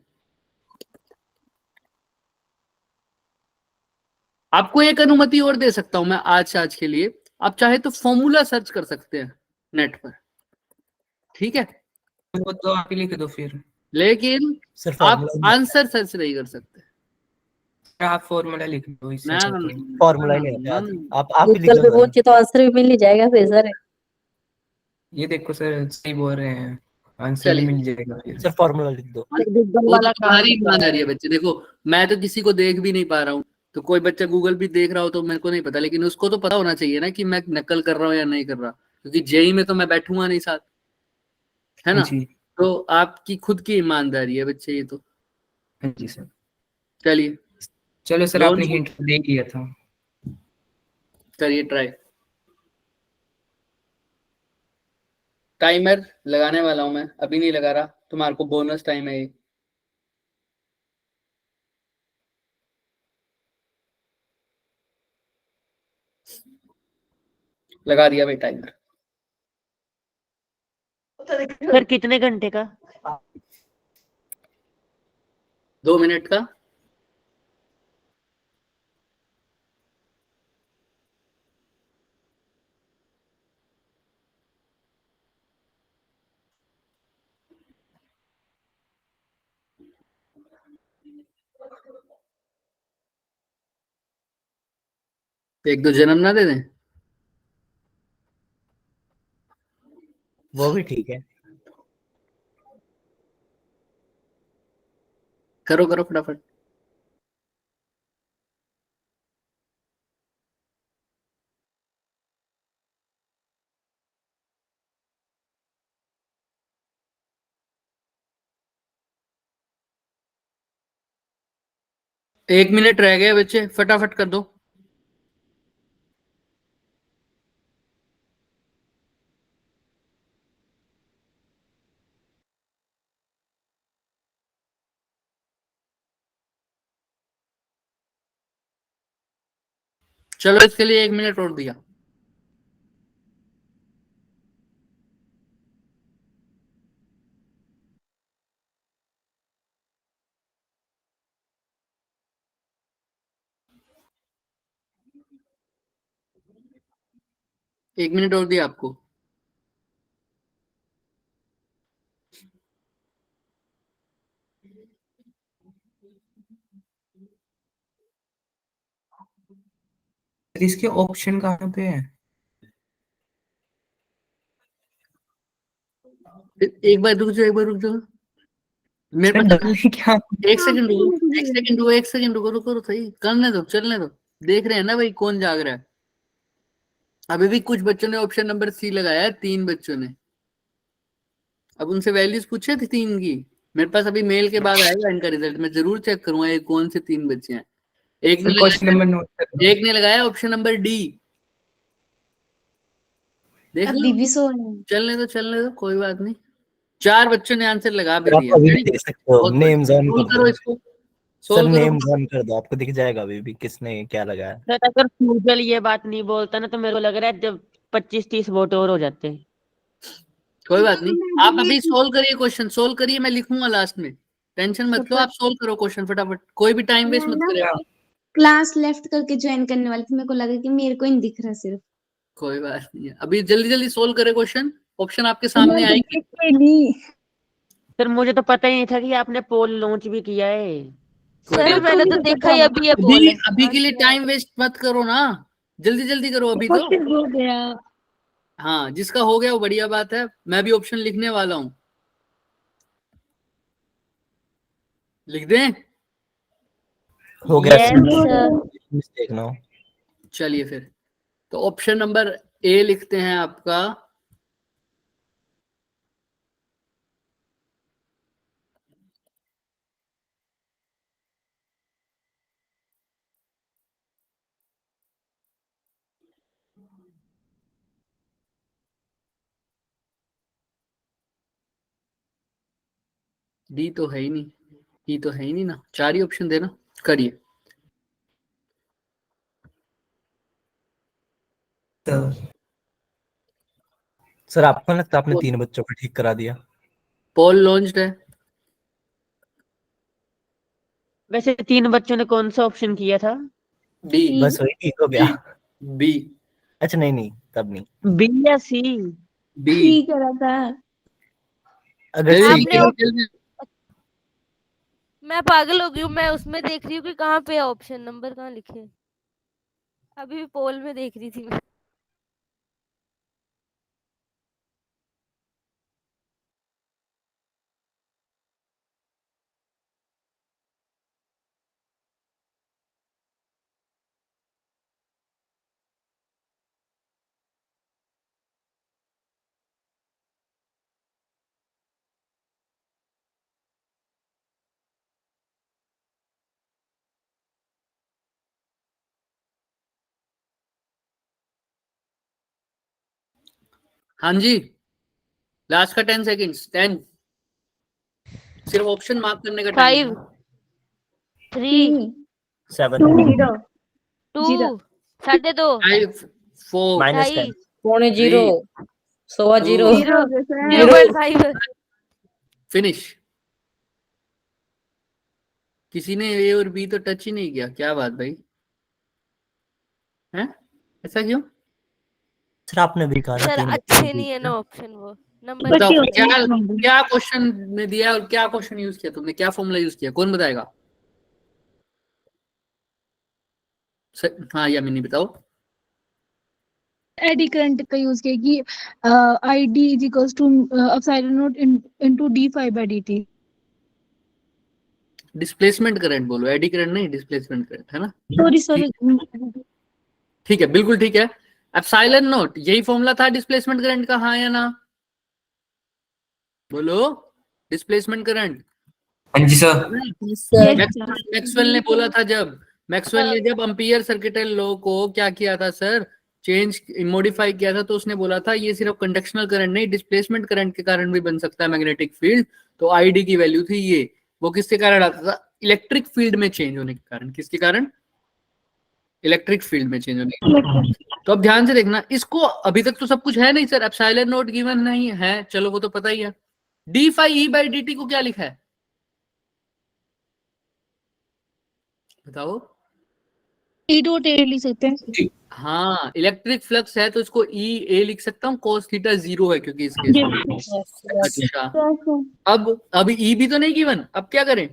आपको एक अनुमति और दे सकता हूं मैं आज के लिए, आप चाहे तो फॉर्मूला सर्च कर सकते हैं नेट पर, ठीक है, वो तो आप ही लिख दो फिर, लेकिन सर आप आंसर सर्च नहीं कर सकते। आप फॉर्मूला लिख दो इससे ना अच्छा ना कोई। फॉर्मूला ना, नहीं ना, आता, ना, आप ही लिख गूगल पे दो। पूछे तो आंसर भी मिल ही जाएगा फिर सर। ये देखो सर सही बोल रहे हैं, आंसर भी चलिए। मिल जाएगा फिर। सर फॉर्मूला लिख दो। गूगल वो वाला तो तुम्हारी काम ईमानदारी है बच्चे, देखो मैं तो किसी को देख भी नहीं पा रहा हूँ, तो कोई बच्चा गूगल भी देख रहा हो तो मेरे को नहीं पता, लेकिन उसको तो पता होना चाहिए ना कि मैं नकल कर रहा हूँ या नहीं कर रहा, क्योंकि जेई में तो मैं बैठूंगा नहीं साथ, है ना। जी तो आपकी खुद की ईमानदारी है बच्चे ये तो। हाँ जी सर। चलिए चलो सर Launch आपने हिंट दे दिया था। करिए ट्राई। टाइमर लगाने वाला हूं मैं, अभी नहीं लगा रहा, तुम्हारे को बोनस टाइम है ये। लगा दिया भाई टाइमर। सर कितने घंटे का? 2 मिनट का। एक दो जन्म ना दे दें, वो भी ठीक है। करो करो फटाफट। एक मिनट रह गया बच्चे, फटाफट कर दो। चलो इसके लिए 1 मिनट और दिया। एक मिनट और दिया आपको। इसके ऑप्शन कहाँ पे है? एक बार रुक जाओ, एक बार रुक जाओ, मेरे पास क्या? एक सेकंड रुको, एक सेकंड रुको, एक सेकंड रुको, रुको रुको, सही करने दो, चलने दो। देख रहे हैं ना भाई कौन जाग रहा है। अभी भी कुछ बच्चों ने ऑप्शन नंबर सी लगाया है, 3 बच्चों ने। अब उनसे वैल्यूज पूछे थे 3 की, मेरे पास अभी मेल के बाद आएगा इनका रिजल्ट, मैं जरूर चेक करूंगा ये कौन से 3 बच्चे हैं। एक ने क्वेश्चन नंबर नोट कर लो। एक ने लगाया ऑप्शन नंबर डी, देख लो, अभी भी सो रहे हैं। चलने दो कोई बात नहीं। 4 बच्चों ने आंसर लगा भी सर आप दिया। अभी भी देख सकते हो, बहुत नेम्स ऑन सोल्व कर करो दो। इसको, सर सोल्व करो। नेम्स ऑन कर दो, आपको दिख जाएगा अभी भी किसने क्या लगाया। सर अगर गूगल ये बात नहीं बोलता ना तो मेरे को लग रहा है जब 25-30 वोट और हो जाते हैं। कोई बात नहीं, आप अभी सोल्व करिए, क्वेश्चन सोल्व करिए, मैं लिखूंगा लास्ट में, टेंशन मत लो, आप सोल्व करो क्वेश्चन फटाफट, कोई भी टाइम वेस्ट मत करें। क्लास लेफ्ट करके ज्वाइन करने वाली थी, मेरे को लगा कि मेरे को ही नहीं दिख रहा सिर्फ। कोई बात नहीं है, अभी जल्दी जल्दी सोल्व करें क्वेश्चन, ऑप्शन आपके सामने आएंगे। सर मुझे तो पता ही नहीं था कि आपने पोल लॉन्च भी किया है। सर मैंने तो देखा ही अभी ये बोल अभी अभी के लिए टाइम वेस्ट मत करो ना, जल्दी जल्दी करो अभी तो। हो गया। हाँ जिसका हो गया वो बढ़िया बात है, मैं भी ऑप्शन लिखने वाला हूँ, लिख दें। हो गया Yes, मिस्टेक ना हो। चलिए फिर, तो ऑप्शन नंबर ए लिखते हैं आपका डी तो है ही नहीं, ई तो है ही नहीं ना, 4 ही ऑप्शन देना, करिए। तो सर आपको लगता है आपने 3 बच्चों को ठीक करा दिया? पोल लॉन्च्ड है। वैसे 3 बच्चों ने कौन सा ऑप्शन किया था? डी। बस वही ठीक हो गया। बी। अच्छा नहीं तब नहीं, बी या सी? बी। सी करा था। अगर जल्दी सी आपने के जल्दी। मैं पागल हो गई हूँ, मैं उसमें देख रही हूँ कि कहाँ पे ऑप्शन नंबर कहाँ लिखे हैं। अभी भी पोल में देख रही थी मैं। हाँ जी, लास्ट का 10 सेकेंड्स। 10, सिर्फ ऑप्शन मार्क करने का टाइम। 5 3 7 जीरो 2 2.5 5 4 ढाई 10 पौने जीरो, 1.25 जीरो। जीरो हो गया सर। 0.5 फिनिश। किसी ने ए और बी तो टच ही नहीं किया, क्या बात भाई, हैं? ऐसा क्यों? सर आपने भी कहा था सर 3 बच्चों अच्छे को नहीं है ठीक ना किया। ऑप्शन वो नंबर। बताओ क्या क्या क्वेश्चन में दिया है और क्या क्वेश्चन यूज किया तुमने, क्या फॉर्मूला यूज किया, कौन बताएगा? हाँ यामिनी बताओ। एडी करंट का यूज किया कि I D is equals to epsilon naught into D phi by D T. Displacement current बोलो, एडी करंट नहीं, डिस्प्लेसमेंट करंट है ना। Sorry sorry. ठीक है, बिल्कुल ठीक है। एप्सिलॉन नॉट यही फॉर्मूला था डिस्प्लेसमेंट करंट का, हाँ या ना? बोलो, डिस्प्लेसमेंट करंट। हाँ जी सर। मैक्सवेल ने बोला था, जब मैक्सवेल ने जब एम्पियर सर्किटल लॉ को क्या किया था सर, चेंज मॉडिफाई किया था, तो उसने बोला था ये सिर्फ कंडक्शनल करंट नहीं, डिस्प्लेसमेंट करंट के कारण भी बन सकता है मैग्नेटिक फील्ड। तो आईडी की वैल्यू थी ये, वो किसके कारण आता था? इलेक्ट्रिक फील्ड में चेंज होने के कारण। किसके कारण? इलेक्ट्रिक फील्ड में चेंज होने के कारण। तो अब ध्यान से देखना इसको, अभी तक तो सब कुछ है नहीं सर, एप्सिलॉन नॉट गिवन नहीं है, चलो वो तो पता ही है। D phi E by D T को क्या लिखा है बताओ? ई डॉट ए लिख सकते हैं। हाँ, इलेक्ट्रिक फ्लक्स है तो इसको ई ए लिख सकता हूँ, cos थीटा 0 है क्योंकि इसके अच्छा। अब ई भी तो नहीं गिवन, अब क्या करें?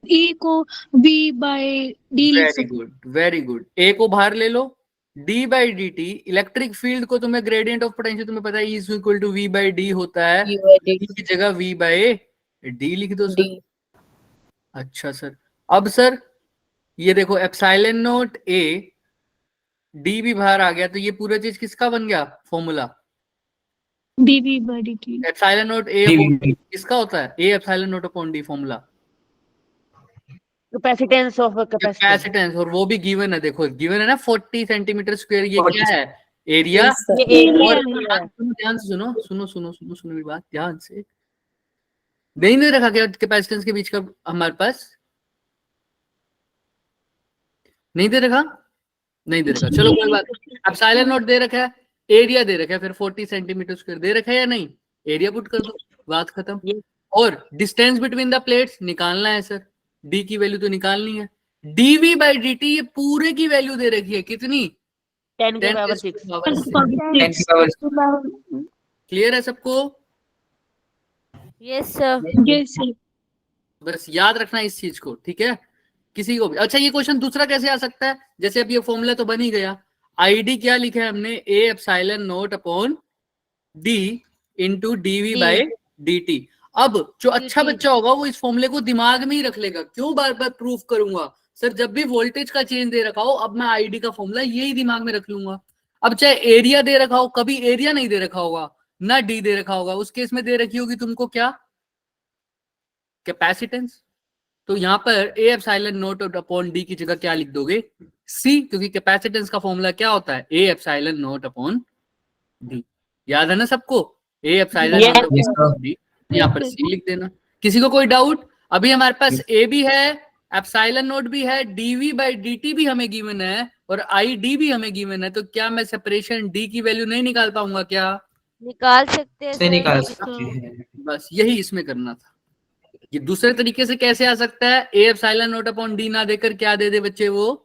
ई को बी बाय डी लिख वेरी सकते गुड, वेरी गुड। ए को बाहर ले लो, D by D T. Electric field को तुम्हें ग्रेडियंट ऑफ पोटेंशियल तुम्हें पता है is equal to V by D होता है, E की जगह वी बाई डी लिख दो सर। अच्छा सर, अब सर ये देखो एप्सिलॉन नॉट ए, डी भी बाहर आ गया, तो ये पूरा चीज किसका बन गया formula? D B by D T. Epsilon naught A किसका होता है? A epsilon naught upon D formula, capacitance of capacitance. Capacitance, और वो भी गिवन है, देखो गिवन है ना 40 सेंटीमीटर स्क्वायर। ये क्या है? एरिया। ये एरिया और है। ध्यान से सुनो सुनो सुनो सुनो सुनो मेरी बात ध्यान से। नहीं दे रखा क्या कैपेसिटेंस के बीच का हमारे पास? नहीं दे रखा, नहीं दे रखा, चलो कोई बात नहीं। एप्सिलॉन नॉट दे रखा है, एरिया दे रखा है, फिर 40 सेंटीमीटर स्क्वायर दे रखा है या नहीं? एरिया पुट कर दो, बात खत्म। और डिस्टेंस बिटवीन द प्लेट्स निकालना है सर, डी की वैल्यू तो निकालनी है। डीवी बाई डी टी ये पूरे की वैल्यू दे रखी है, कितनी? 10 के 10 power to 6। the power 6। Clear है सबको? Yes sir. यस बस याद रखना इस चीज को, ठीक है? किसी को भी। अच्छा ये क्वेश्चन दूसरा कैसे आ सकता है? जैसे अब ये फॉर्मूला तो बन ही गया, आईडी क्या लिखा है हमने? A epsilon naught upon D into DV by D T. अब जो अच्छा बच्चा होगा वो इस फॉर्मूले को दिमाग में ही रख लेगा। क्यों बार बार प्रूफ करूंगा सर? जब भी वोल्टेज का चेंज दे रखा हो, अब मैं आईडी का फॉर्मूला यही दिमाग में रख लूंगा। अब चाहे एरिया दे रखा हो, कभी एरिया नहीं दे रखा होगा ना डी दे रखा होगा, उस केस में दे रखी होगी तुमको क्या? कैपेसिटेंस। तो यहाँ पर ए एप्सिलॉन नॉट अपॉन डी की जगह क्या लिख दोगे? सी, क्योंकि कैपेसिटेंस का फॉर्मूला क्या होता है, A epsilon naught upon D. याद है ना सबको, A epsilon Yes, not upon D. यहाँ पर सी लिख देना। किसी को कोई डाउट? अभी हमारे पास ए भी है, एप्सिलॉन नॉट भी है, डीवी बाई डी भी हमें गिवन है और आई डी भी हमें गिवन है, तो क्या मैं सेपरेशन डी की वैल्यू नहीं निकाल पाऊंगा क्या? निकाल सकते हैं से सर। निकाल सकते हैं। बस यही इसमें करना था। ये दूसरे तरीके से कैसे आ सकता है, A epsilon naught upon D ना देकर क्या दे दे बच्चे वो,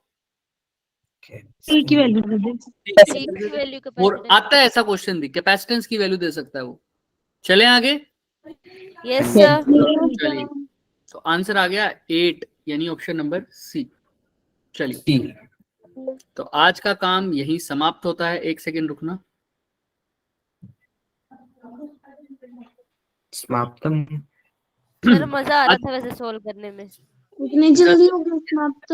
सी की वैल्यू दे दे। सी की वैल्यू और आता है ऐसा क्वेश्चन भी, कैपेसिटेंस की वैल्यू दे सकता है वो। चले आगे। Yes sir. चलिए, तो आंसर आ गया 8, यानी ऑप्शन नंबर सी। चलिए, सी। तो आज का काम यही समाप्त होता है। 1 सेकंड रुकना। समाप्तम। सर मजा आ रहा था वैसे सोल्व करने में, इतनी जल्दी हो गया समाप्त?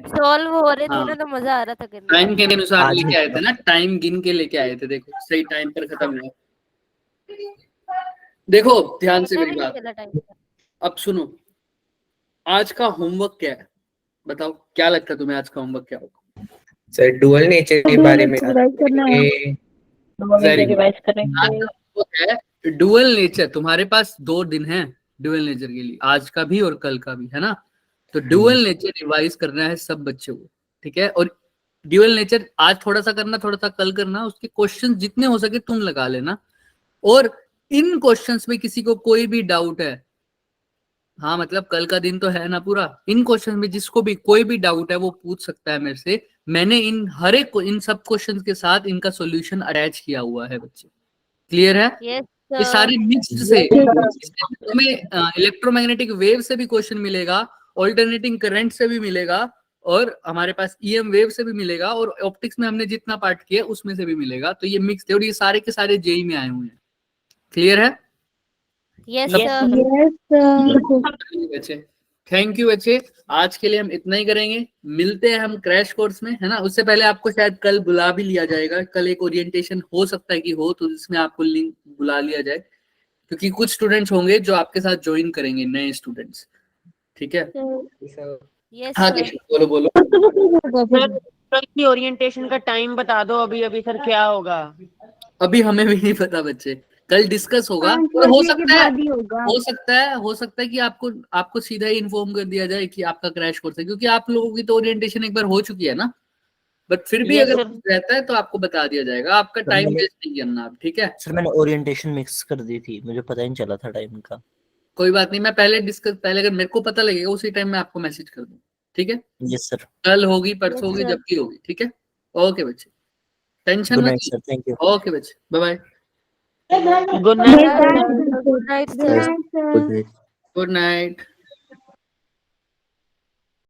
सोल्व हो रहे थे हाँ। ना तो मजा आ रहा था करने टाइम के अनुसार आज लेके आए थे ना, टाइम गिन के लेके आए थे। देखो सही टाइम पर खत्म हुआ। देखो ध्यान से पता मेरी भी नहीं बात, चला टाइम का। अब सुनो, आज का होमवर्क क्या है बताओ, क्या लगता है तुम्हें आज का होमवर्क क्या होगा? सर डुअल नेचर के बारे में रिवाइज करना है। Very good. रिवाइज आज करेंगे। का होमवर्क है डुअल नेचर। तुम्हारे पास 2 दिन हैं डुअल नेचर के लिए, आज का भी और कल का भी, है ना? तो डुअल नेचर रिवाइज करना है सब बच्चों को, ठीक है? और ड्यूअल नेचर आज थोड़ा सा करना, थोड़ा सा कल करना। उसके क्वेश्चन जितने हो सके तुम लगा लेना। और इन क्वेश्चंस में किसी को कोई भी डाउट है, हाँ मतलब कल का दिन तो है ना पूरा, इन क्वेश्चन में जिसको भी कोई भी डाउट है वो पूछ सकता है मेरे से। मैंने इन हर एक इन सब क्वेश्चंस के साथ इनका सॉल्यूशन अटैच किया हुआ है बच्चे। क्लियर है? यस ये सारे मिक्स्ड से तुम्हें इलेक्ट्रोमैग्नेटिक वेव से भी क्वेश्चन मिलेगा, ऑल्टरनेटिंग करंट से भी मिलेगा, और हमारे पास ईएम वेव से भी मिलेगा, और ऑप्टिक्स में हमने जितना पार्ट किया उसमें से भी मिलेगा। तो ये मिक्स है और ये सारे के सारे जेई में आए हुए हैं। क्लियर है यस Yes, सर। यस बच्चे? थैंक यू बच्चे, आज के लिए हम इतना ही करेंगे। मिलते हैं हम क्रैश कोर्स में, है ना? उससे पहले आपको शायद कल बुला भी लिया जाएगा। कल एक ओरिएंटेशन हो सकता है कि हो, तो जिसमें आपको लिंक बुला लिया जाए, क्योंकि कुछ स्टूडेंट्स होंगे जो आपके साथ ज्वाइन करेंगे, नए स्टूडेंट्स। ठीक है? यस हाँ सर। केशव, बोलो। सर कल की ओरिएंटेशन का टाइम बता दो अभी अभी सर, क्या होगा? अभी हमें भी नहीं पता बच्चे, कल डिस्कस होगा। और हो सकता है कि आपको सीधा ही इन्फॉर्म कर दिया जाए कि आपका क्रैश कोर्स है, क्योंकि आप लोगों की तो ओरिएंटेशन एक बार हो चुकी है ना। बट फिर भी Yes, अगर sir. कुछ रहता है तो आपको बता दिया जाएगा। आपका टाइम मैंने- वेस्ट नहीं करना आप, ठीक है? सर मैंने ओरिएंटेशन मिक्स कर दी थी, मुझे पता ही नहीं चला था टाइम का। कोई बात नहीं, मैं पहले अगर मेरे को पता लगेगा उसी टाइम मैं आपको मैसेज कर दूँ, ठीक है? Yes sir. कल होगी, परसों होगी, Yes, sir. जब भी होगी, ठीक है? ओके बच्चे, टेंशन गुड मत night sir, thank you. Okay बच्चे, bye bye. Good night. Good night sir. Sir. Good night.